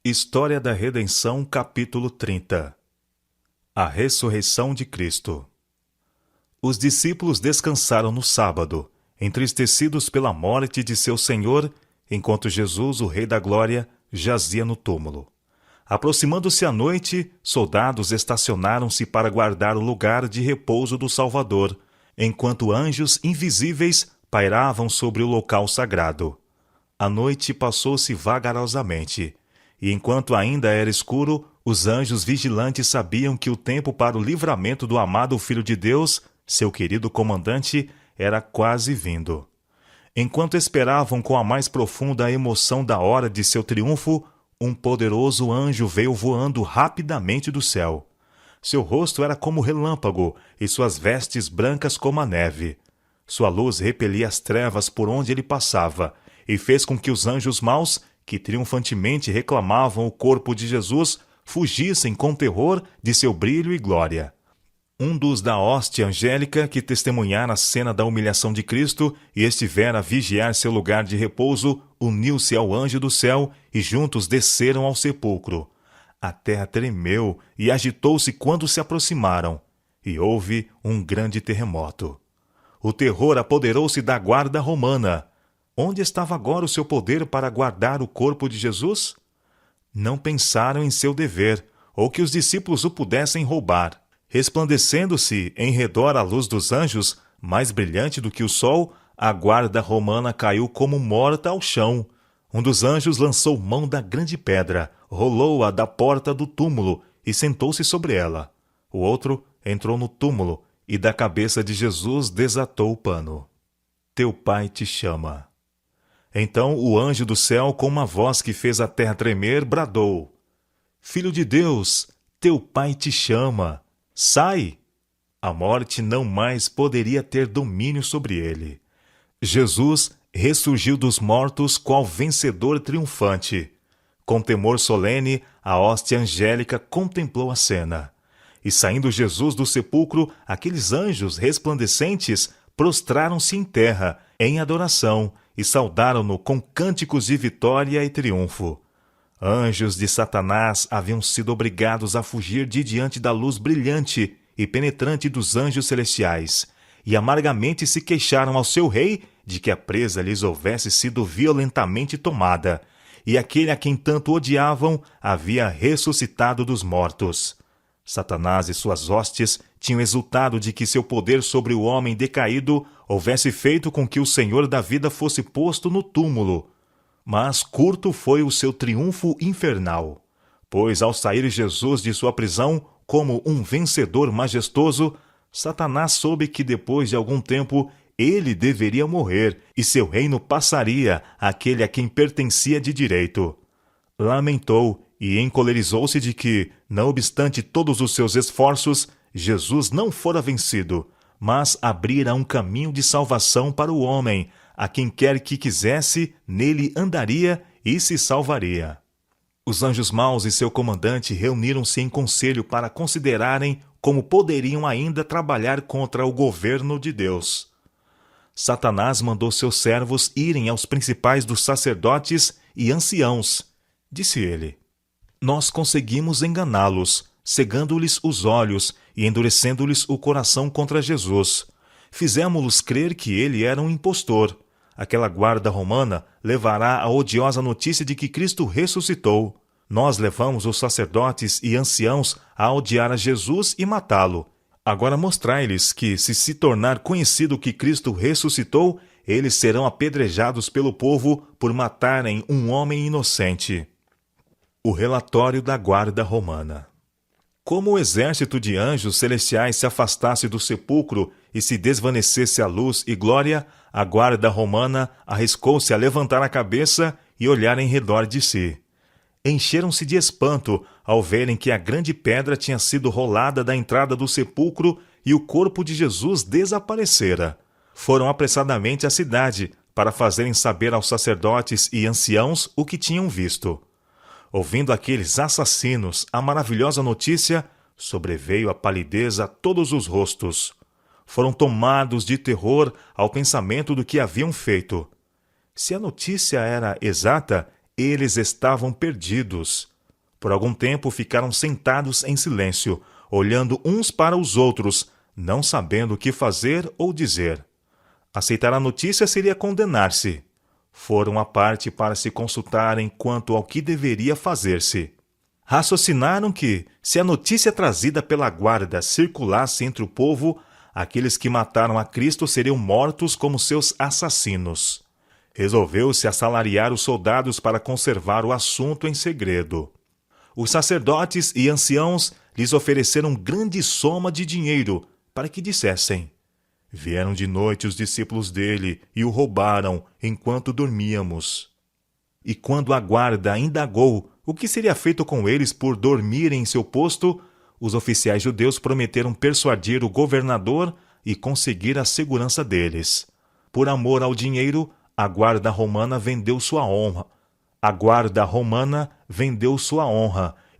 História da Redenção, capítulo 30. A ressurreição de Cristo. Os discípulos descansaram no sábado, entristecidos pela morte de seu Senhor, enquanto Jesus, o Rei da Glória, jazia no túmulo. Aproximando-se a noite, soldados estacionaram-se para guardar o lugar de repouso do Salvador, enquanto anjos invisíveis pairavam sobre o local sagrado. A noite passou-se vagarosamente, e enquanto ainda era escuro, os anjos vigilantes sabiam que o tempo para o livramento do amado Filho de Deus, seu querido comandante, era quase vindo. Enquanto esperavam com a mais profunda emoção da hora de seu triunfo, um poderoso anjo veio voando rapidamente do céu. Seu rosto era como relâmpago e suas vestes brancas como a neve. Sua luz repelia as trevas por onde ele passava e fez com que os anjos maus, que triunfantemente reclamavam o corpo de Jesus, fugissem com terror de seu brilho e glória. Um dos da hoste angélica que testemunhara a cena da humilhação de Cristo e estivera a vigiar seu lugar de repouso, uniu-se ao anjo do céu e juntos desceram ao sepulcro. A terra tremeu e agitou-se quando se aproximaram, e houve um grande terremoto. O terror apoderou-se da guarda romana. Onde estava agora o seu poder para guardar o corpo de Jesus? Não pensaram em seu dever, ou que os discípulos o pudessem roubar. Resplandecendo-se em redor a luz dos anjos, mais brilhante do que o sol, a guarda romana caiu como morta ao chão. Um dos anjos lançou mão da grande pedra, rolou-a da porta do túmulo e sentou-se sobre ela. O outro entrou no túmulo e da cabeça de Jesus desatou o pano. Teu pai te chama. Então o anjo do céu, com uma voz que fez a terra tremer, bradou: Filho de Deus, teu pai te chama. Sai! A morte não mais poderia ter domínio sobre ele. Jesus ressurgiu dos mortos qual vencedor triunfante. Com temor solene, a hoste angélica contemplou a cena. E saindo Jesus do sepulcro, aqueles anjos resplandecentes prostraram-se em terra, em adoração, e saudaram-no com cânticos de vitória e triunfo. Anjos de Satanás haviam sido obrigados a fugir de diante da luz brilhante e penetrante dos anjos celestiais, e amargamente se queixaram ao seu rei de que a presa lhes houvesse sido violentamente tomada, e aquele a quem tanto odiavam havia ressuscitado dos mortos. Satanás e suas hostes tinham exultado de que seu poder sobre o homem decaído houvesse feito com que o Senhor da vida fosse posto no túmulo. Mas curto foi o seu triunfo infernal, pois ao sair Jesus de sua prisão como um vencedor majestoso, Satanás soube que depois de algum tempo ele deveria morrer e seu reino passaria àquele a quem pertencia de direito. Lamentou e encolerizou-se de que, não obstante todos os seus esforços, Jesus não fora vencido, mas abrira um caminho de salvação para o homem. A quem quer que quisesse, nele andaria e se salvaria. Os anjos maus e seu comandante reuniram-se em conselho para considerarem como poderiam ainda trabalhar contra o governo de Deus. Satanás mandou seus servos irem aos principais dos sacerdotes e anciãos. Disse ele: Nós conseguimos enganá-los, cegando-lhes os olhos e endurecendo-lhes o coração contra Jesus. Fizemos-los crer que ele era um impostor. Aquela guarda romana levará a odiosa notícia de que Cristo ressuscitou. Nós levamos os sacerdotes e anciãos a odiar a Jesus e matá-lo. Agora mostrai-lhes que, se tornar conhecido que Cristo ressuscitou, eles serão apedrejados pelo povo por matarem um homem inocente. O relatório da guarda romana. Como o exército de anjos celestiais se afastasse do sepulcro e se desvanecesse a luz e glória, a guarda romana arriscou-se a levantar a cabeça e olhar em redor de si. Encheram-se de espanto ao verem que a grande pedra tinha sido rolada da entrada do sepulcro e o corpo de Jesus desaparecera. Foram apressadamente à cidade para fazerem saber aos sacerdotes e anciãos o que tinham visto. Ouvindo aqueles assassinos a maravilhosa notícia, sobreveio a palidez a todos os rostos. Foram tomados de terror ao pensamento do que haviam feito. Se a notícia era exata, eles estavam perdidos. Por algum tempo ficaram sentados em silêncio, olhando uns para os outros, não sabendo o que fazer ou dizer. Aceitar a notícia seria condenar-se. Foram à parte para se consultarem quanto ao que deveria fazer-se. Raciocinaram que, se a notícia trazida pela guarda circulasse entre o povo, aqueles que mataram a Cristo seriam mortos como seus assassinos. Resolveu-se assalariar os soldados para conservar o assunto em segredo. Os sacerdotes e anciãos lhes ofereceram grande soma de dinheiro para que dissessem: vieram de noite os discípulos dele e o roubaram enquanto dormíamos. E quando a guarda indagou o que seria feito com eles por dormirem em seu posto, os oficiais judeus prometeram persuadir o governador e conseguir a segurança deles. Por amor ao dinheiro, a guarda romana vendeu sua honra.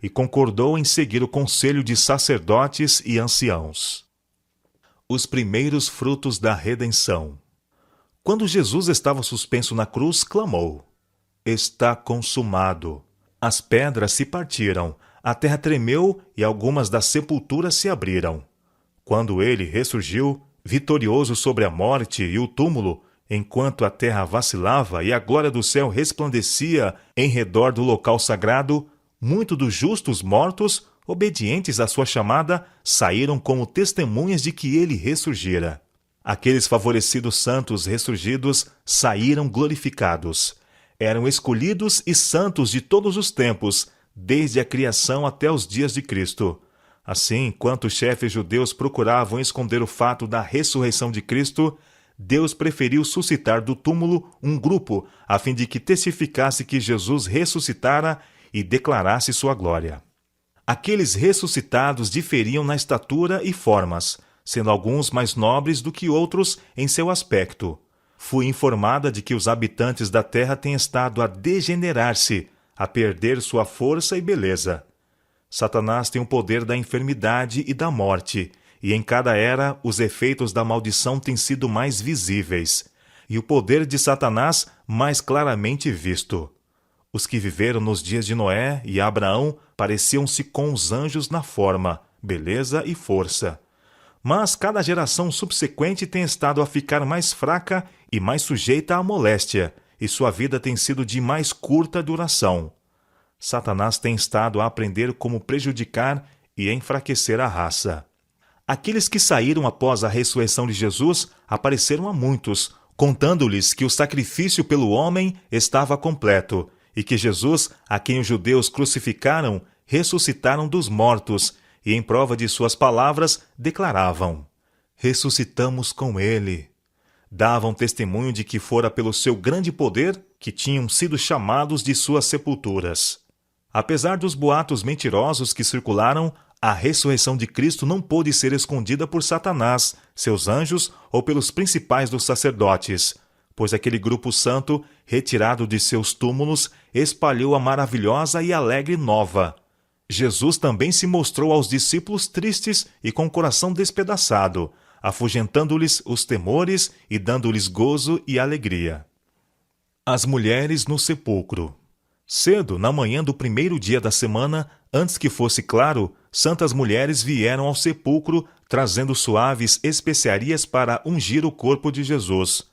E concordou em seguir o conselho de sacerdotes e anciãos. Os primeiros frutos da redenção. Quando Jesus estava suspenso na cruz, clamou: está consumado. As pedras se partiram, a terra tremeu e algumas das sepulturas se abriram. Quando ele ressurgiu, vitorioso sobre a morte e o túmulo, enquanto a terra vacilava e a glória do céu resplandecia em redor do local sagrado, muitos dos justos mortos, obedientes à sua chamada, saíram como testemunhas de que ele ressurgira. Aqueles favorecidos santos ressurgidos saíram glorificados. Eram escolhidos e santos de todos os tempos, desde a criação até os dias de Cristo. Assim, enquanto os chefes judeus procuravam esconder o fato da ressurreição de Cristo, Deus preferiu suscitar do túmulo um grupo, a fim de que testificasse que Jesus ressuscitara e declarasse sua glória. Aqueles ressuscitados diferiam na estatura e formas, sendo alguns mais nobres do que outros em seu aspecto. Fui informada de que os habitantes da terra têm estado a degenerar-se, a perder sua força e beleza. Satanás tem o poder da enfermidade e da morte, e em cada era os efeitos da maldição têm sido mais visíveis, e o poder de Satanás mais claramente visto. Os que viveram nos dias de Noé e Abraão pareciam-se com os anjos na forma, beleza e força. Mas cada geração subsequente tem estado a ficar mais fraca e mais sujeita à moléstia, e sua vida tem sido de mais curta duração. Satanás tem estado a aprender como prejudicar e enfraquecer a raça. Aqueles que saíram após a ressurreição de Jesus apareceram a muitos, contando-lhes que o sacrifício pelo homem estava completo, e que Jesus, a quem os judeus crucificaram, ressuscitaram dos mortos, e em prova de suas palavras declaravam: ressuscitamos com ele. Davam testemunho de que fora pelo seu grande poder que tinham sido chamados de suas sepulturas. Apesar dos boatos mentirosos que circularam, a ressurreição de Cristo não pôde ser escondida por Satanás, seus anjos ou pelos principais dos sacerdotes, pois aquele grupo santo, retirado de seus túmulos, espalhou a maravilhosa e alegre nova. Jesus também se mostrou aos discípulos tristes e com o coração despedaçado, afugentando-lhes os temores e dando-lhes gozo e alegria. As mulheres no sepulcro. Cedo, na manhã do primeiro dia da semana, antes que fosse claro, santas mulheres vieram ao sepulcro, trazendo suaves especiarias para ungir o corpo de Jesus.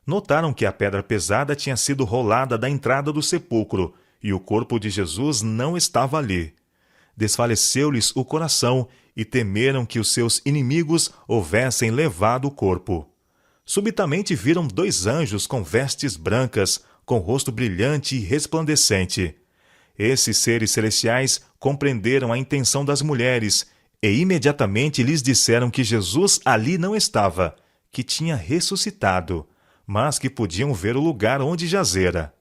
Notaram que a pedra pesada tinha sido rolada da entrada do sepulcro, e o corpo de Jesus não estava ali. Desfaleceu-lhes o coração, e temeram que os seus inimigos houvessem levado o corpo. Subitamente viram 2 anjos com vestes brancas, com rosto brilhante e resplandecente. Esses seres celestiais compreenderam a intenção das mulheres, e imediatamente lhes disseram que Jesus ali não estava, que tinha ressuscitado, mas que podiam ver o lugar onde jazera.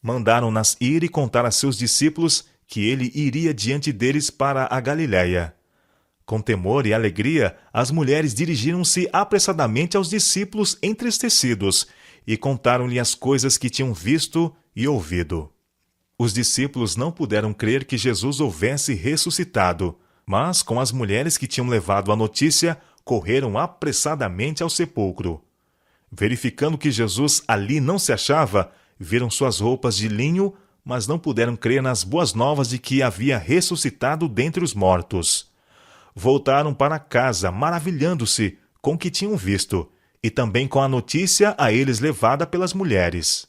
Mandaram-nas ir e contar a seus discípulos que ele iria diante deles para a Galiléia. Com temor e alegria, as mulheres dirigiram-se apressadamente aos discípulos entristecidos e contaram-lhe as coisas que tinham visto e ouvido. Os discípulos não puderam crer que Jesus houvesse ressuscitado, mas, com as mulheres que tinham levado a notícia, correram apressadamente ao sepulcro. Verificando que Jesus ali não se achava, viram suas roupas de linho, mas não puderam crer nas boas novas de que havia ressuscitado dentre os mortos. Voltaram para casa, maravilhando-se com o que tinham visto, e também com a notícia a eles levada pelas mulheres.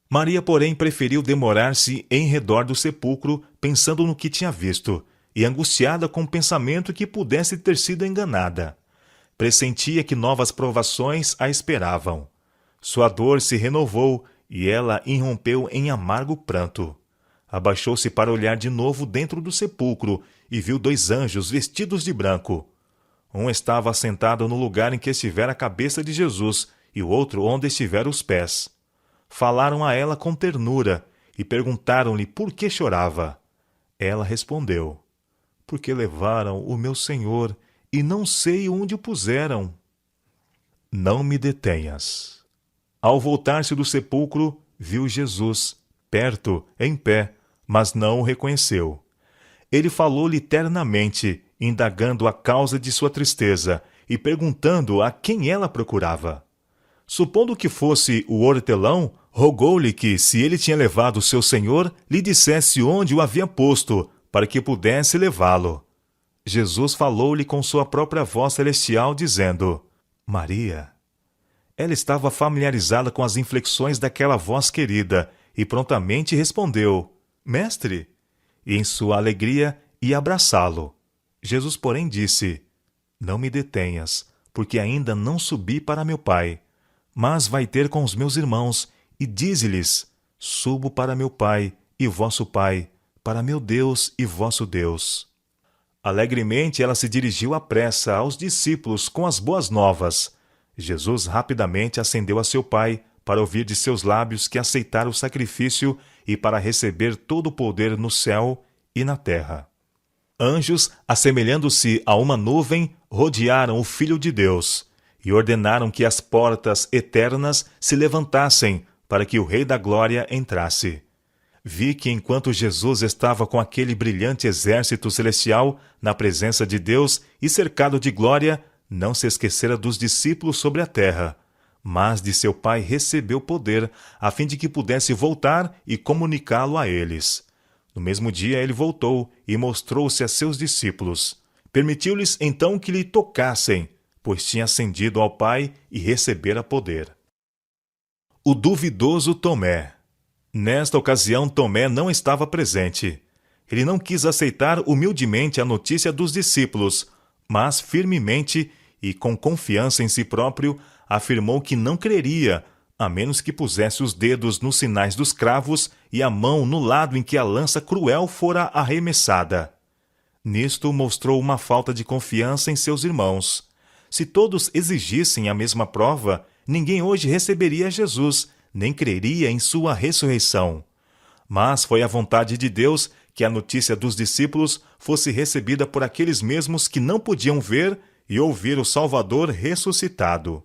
Maria, porém, preferiu demorar-se em redor do sepulcro, pensando no que tinha visto, e angustiada com o pensamento que pudesse ter sido enganada. Pressentia que novas provações a esperavam. Sua dor se renovou, e ela irrompeu em amargo pranto. Abaixou-se para olhar de novo dentro do sepulcro, e viu 2 anjos vestidos de branco. Um estava assentado no lugar em que estivera a cabeça de Jesus, e o outro onde estiveram os pés. Falaram a ela com ternura, e perguntaram-lhe por que chorava. Ela respondeu: porque levaram o meu Senhor, e não sei onde o puseram. Não me detenhas. Ao voltar-se do sepulcro, viu Jesus, perto, em pé, mas não o reconheceu. Ele falou-lhe ternamente, indagando a causa de sua tristeza e perguntando a quem ela procurava. Supondo que fosse o hortelão, rogou-lhe que, se ele tinha levado o seu senhor, lhe dissesse onde o havia posto, para que pudesse levá-lo. Jesus falou-lhe com sua própria voz celestial, dizendo: Maria. Ela estava familiarizada com as inflexões daquela voz querida, e prontamente respondeu: Mestre! E em sua alegria ia abraçá-lo. Jesus, porém, disse: Não me detenhas, porque ainda não subi para meu Pai. Mas vai ter com os meus irmãos, e dize-lhes: Subo para meu Pai e vosso Pai, para meu Deus e vosso Deus. Alegremente ela se dirigiu à pressa aos discípulos com as boas novas. Jesus rapidamente ascendeu a seu Pai, para ouvir de seus lábios que aceitara o sacrifício e para receber todo o poder no céu e na terra. Anjos, assemelhando-se a uma nuvem, rodearam o Filho de Deus e ordenaram que as portas eternas se levantassem para que o Rei da Glória entrasse. Vi que enquanto Jesus estava com aquele brilhante exército celestial na presença de Deus e cercado de glória, não se esquecera dos discípulos sobre a terra, mas de seu Pai recebeu poder, a fim de que pudesse voltar e comunicá-lo a eles. No mesmo dia ele voltou e mostrou-se a seus discípulos. Permitiu-lhes então que lhe tocassem, pois tinha ascendido ao Pai e recebera poder. O duvidoso Tomé. Nesta ocasião, Tomé não estava presente. Ele não quis aceitar humildemente a notícia dos discípulos, mas firmemente e com confiança em si próprio, afirmou que não creria, a menos que pusesse os dedos nos sinais dos cravos e a mão no lado em que a lança cruel fora arremessada. Nisto mostrou uma falta de confiança em seus irmãos. Se todos exigissem a mesma prova, ninguém hoje receberia Jesus, nem creria em sua ressurreição. Mas foi a vontade de Deus que a notícia dos discípulos fosse recebida por aqueles mesmos que não podiam ver e ouvir o Salvador ressuscitado.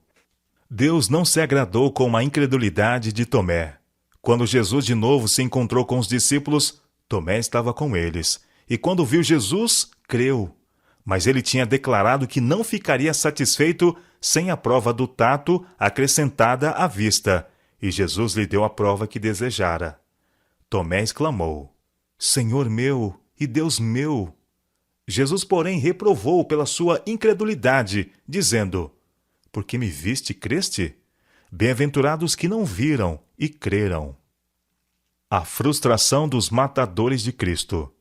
Deus não se agradou com a incredulidade de Tomé. Quando Jesus de novo se encontrou com os discípulos, Tomé estava com eles, e quando viu Jesus, creu. Mas ele tinha declarado que não ficaria satisfeito sem a prova do tato acrescentada à vista, e Jesus lhe deu a prova que desejara. Tomé exclamou: Senhor meu e Deus meu! Jesus, porém, reprovou pela sua incredulidade, dizendo: Porque me viste e creste? Bem-aventurados que não viram e creram. A frustração dos matadores de Cristo.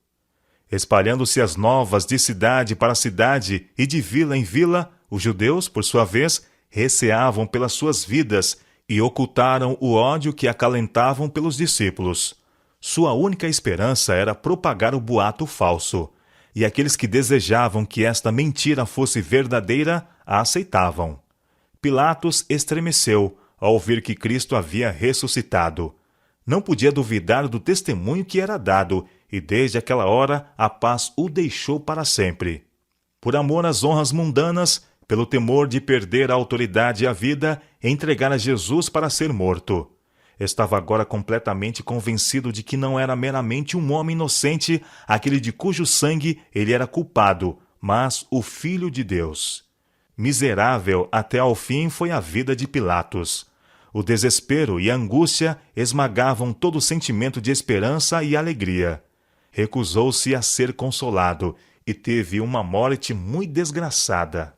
Espalhando-se as novas de cidade para cidade e de vila em vila, os judeus, por sua vez, receavam pelas suas vidas e ocultaram o ódio que acalentavam pelos discípulos. Sua única esperança era propagar o boato falso, e aqueles que desejavam que esta mentira fosse verdadeira a aceitavam. Pilatos estremeceu ao ouvir que Cristo havia ressuscitado. Não podia duvidar do testemunho que era dado, e desde aquela hora a paz o deixou para sempre. Por amor às honras mundanas, pelo temor de perder a autoridade e a vida, entregara Jesus para ser morto. Estava agora completamente convencido de que não era meramente um homem inocente, aquele de cujo sangue ele era culpado, mas o Filho de Deus. Miserável até ao fim foi a vida de Pilatos. O desespero e a angústia esmagavam todo o sentimento de esperança e alegria. Recusou-se a ser consolado e teve uma morte muito desgraçada.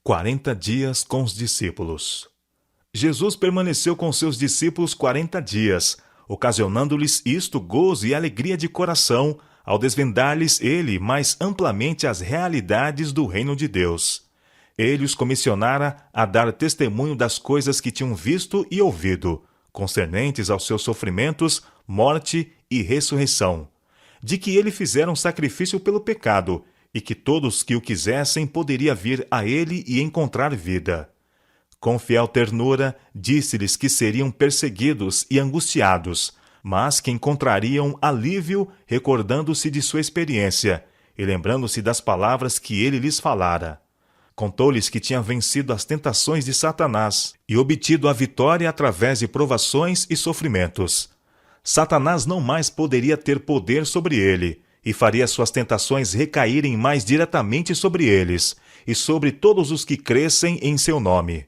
40 dias com os discípulos. Jesus permaneceu com seus discípulos 40 dias, ocasionando-lhes isto gozo e alegria de coração, ao desvendar-lhes ele mais amplamente as realidades do reino de Deus. Ele os comissionara a dar testemunho das coisas que tinham visto e ouvido, concernentes aos seus sofrimentos, morte e ressurreição, de que ele fizera um sacrifício pelo pecado, e que todos que o quisessem poderia vir a ele e encontrar vida. Com fiel ternura, disse-lhes que seriam perseguidos e angustiados, mas que encontrariam alívio recordando-se de sua experiência e lembrando-se das palavras que ele lhes falara. Contou-lhes que tinha vencido as tentações de Satanás e obtido a vitória através de provações e sofrimentos. Satanás não mais poderia ter poder sobre ele, e faria suas tentações recaírem mais diretamente sobre eles, e sobre todos os que crescem em seu nome.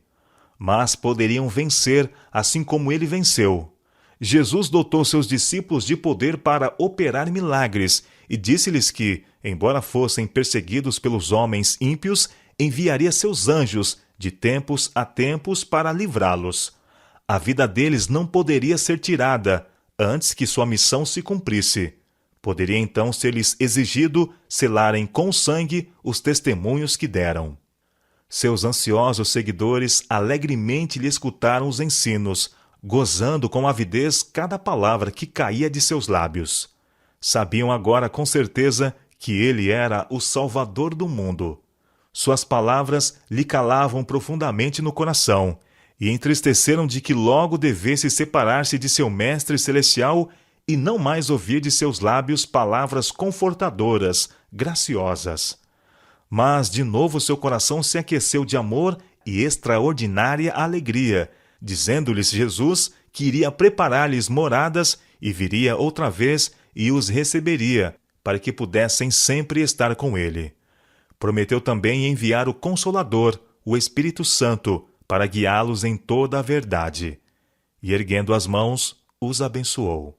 Mas poderiam vencer, assim como ele venceu. Jesus dotou seus discípulos de poder para operar milagres, e disse-lhes que, embora fossem perseguidos pelos homens ímpios, enviaria seus anjos, de tempos a tempos, para livrá-los. A vida deles não poderia ser tirada, antes que sua missão se cumprisse. Poderia então ser-lhes exigido selarem com sangue os testemunhos que deram. Seus ansiosos seguidores alegremente lhe escutaram os ensinos, gozando com avidez cada palavra que caía de seus lábios. Sabiam agora com certeza que ele era o Salvador do mundo. Suas palavras lhe calavam profundamente no coração, e entristeceram de que logo devesse separar-se de seu Mestre Celestial e não mais ouvir de seus lábios palavras confortadoras, graciosas. Mas de novo seu coração se aqueceu de amor e extraordinária alegria, dizendo-lhes Jesus que iria preparar-lhes moradas e viria outra vez e os receberia, para que pudessem sempre estar com ele. Prometeu também enviar o Consolador, o Espírito Santo, para guiá-los em toda a verdade. E erguendo as mãos, os abençoou.